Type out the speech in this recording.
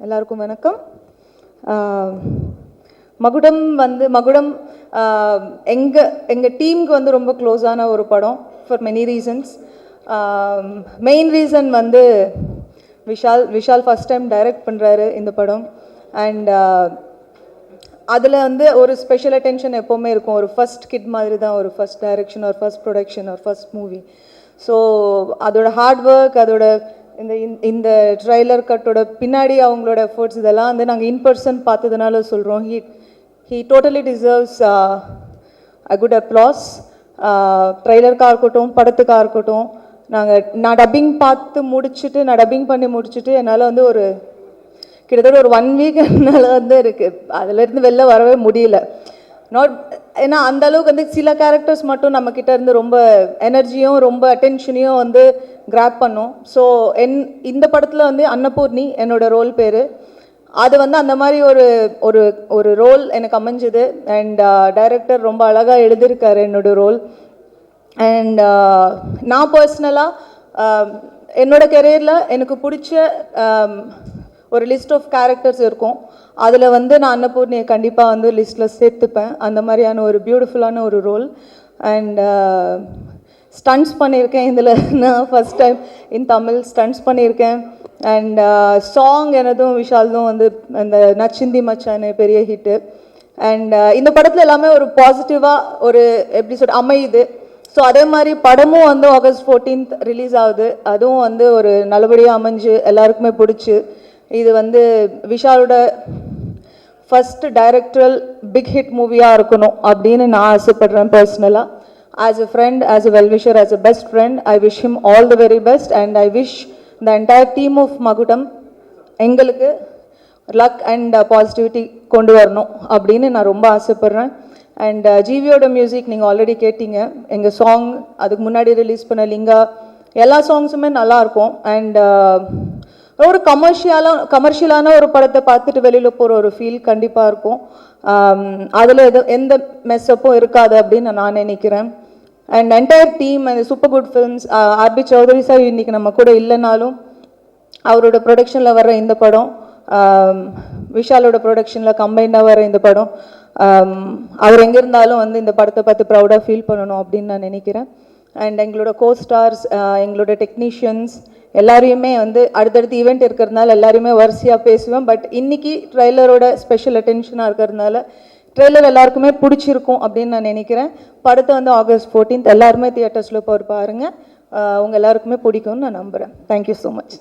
எல்லாருக்கும் வணக்கம். மகுடம் மகுடம் எங்கள் டீமுக்கு ரொம்ப க்ளோஸான ஒரு படம் for many reasons. Main reason Vishal first time direct பண்ணுறாரு இந்த படம். அண்ட் அதில் ஒரு ஸ்பெஷல் அட்டென்ஷன் எப்போவுமே இருக்கும். ஒரு ஃபஸ்ட் கிட் மாதிரி தான், ஒரு ஃபஸ்ட் டைரக்ஷன், ஒரு ஃபஸ்ட் ப்ரொடக்ஷன், ஒரு ஃபஸ்ட் மூவி. ஸோ அதோட ஹார்ட் ஒர்க், அதோட இந்த ட்ரைலர் கட்டோட பின்னாடி அவங்களோட எஃபர்ட்ஸ் இதெல்லாம் நாங்கள் இன் பர்சன் பார்த்ததுனால சொல்கிறோம். He totally deserves a good applause. ட்ரைலருக்காக இருக்கட்டும், படத்துக்காக இருக்கட்டும். நான் டப்பிங் டப்பிங் பண்ணி முடிச்சுட்டு என்னால் ஒரு கிட்டத்தட்ட ஒரு 1 வீக் என்னால் இருக்குது அதிலேருந்து வெளில வரவே முடியல. ஏன்னா அந்த அளவுக்கு சில கேரக்டர்ஸ் மட்டும் நம்மக்கிட்ட இருந்து ரொம்ப எனர்ஜியும் ரொம்ப அட்டென்ஷனையும் கிராப் பண்ணும். ஸோ இந்த படத்தில் அன்னபூர்ணி என்னோட ரோல் பேர். அது அந்த மாதிரி ஒரு ரோல் எனக்கு அமைஞ்சுது. அண்ட் டைரக்டர் ரொம்ப அழகாக எழுதியிருக்காரு என்னோட ரோல். அண்ட் நான் பர்சனலாக என்னோட கெரியரில் எனக்கு பிடிச்ச ஒரு லிஸ்ட் ஆஃப் கேரக்டர்ஸ் இருக்கும். அதில் நான் அன்னபூர்ணியை கண்டிப்பாக லிஸ்ட்டில் சேர்த்துப்பேன். அந்த மாதிரியான ஒரு பியூட்டிஃபுல்லான ஒரு ரோல். அண்ட் ஸ்டண்ட்ஸ் பண்ணியிருக்கேன் இதில். நான் first time in Tamil stunts பண்ணியிருக்கேன். அண்ட் சாங் எனதும் விஷால்தும் அந்த நச்சிந்தி மச்சானே பெரிய ஹிட்டு. அண்ட் இந்த படத்தில் எல்லாமே ஒரு பாசிட்டிவாக ஒரு எப்படி அமையுது. ஸோ அதே மாதிரி படமும் August 14th ரிலீஸ் ஆகுது. அதுவும் ஒரு நல்லபடியாக அமைஞ்சு எல்லாருக்குமே பிடிச்சி. இது விஷாலோட ஃபஸ்ட் டைரக்டரல் பிக் ஹிட் மூவியாக இருக்கணும் அப்படின்னு நான் ஆசைப்படுறேன் பர்சனலாக. As a friend, as a well-wisher, as a best friend, I wish him all the very best. And I wish the entire team of Magudam எங்களுக்கு லக் அண்ட் பாசிட்டிவிட்டி கொண்டு வரணும் அப்படின்னு நான் ரொம்ப ஆசைப்பட்றேன். அண்ட் ஜிவியோட மியூசிக் நீங்கள் ஆல்ரெடி கேட்டீங்க. எங்கள் சாங் அதுக்கு முன்னாடி ரிலீஸ் பண்ண லிங்கா எல்லா சாங்ஸுமே நல்லாயிருக்கும். அண்ட் ஒரு கமர்ஷியலான ஒரு படத்தை பார்த்துட்டு வெளியில் போகிற ஒரு ஃபீல் கண்டிப்பாக இருக்கும். அதில் எந்த மெஸ்ஸப்பும் இருக்காது அப்படின்னு நான் நினைக்கிறேன். அண்ட் என்டையர் டீம் அந்த super good films, RB Choudary sir இன்றைக்கி நம்ம கூட இல்லைனாலும் அவரோட ப்ரொடக்ஷனில் வர இந்த படம், விஷாலோட ப்ரொடக்ஷனில் கம்பைண்டாக வர இந்த படம், அவர் எங்கே இருந்தாலும் இந்த படத்தை பார்த்து ப்ரௌடாக ஃபீல் பண்ணணும் அப்படின்னு நான் நினைக்கிறேன். அண்ட் எங்களோட கோஸ்டார்ஸ், எங்களோட டெக்னீஷியன்ஸ் எல்லாரையுமே அடுத்தடுத்து ஈவெண்ட் இருக்கிறதுனால எல்லாருமே வரிசையாக பேசுவேன். பட் இன்றைக்கி ட்ரெய்லரோட ஸ்பெஷல் அட்டென்ஷனாக இருக்கிறதுனால ட்ரெய்லர் எல்லாருக்குமே பிடிச்சிருக்கும் அப்படின்னு நான் நினைக்கிறேன். படத்தை August 14th எல்லாருமே தியேட்டர்ஸில் போய் பாருங்கள். உங்கள் எல்லாருக்குமே பிடிக்கும்னு நான் நம்புகிறேன். Thank you so much.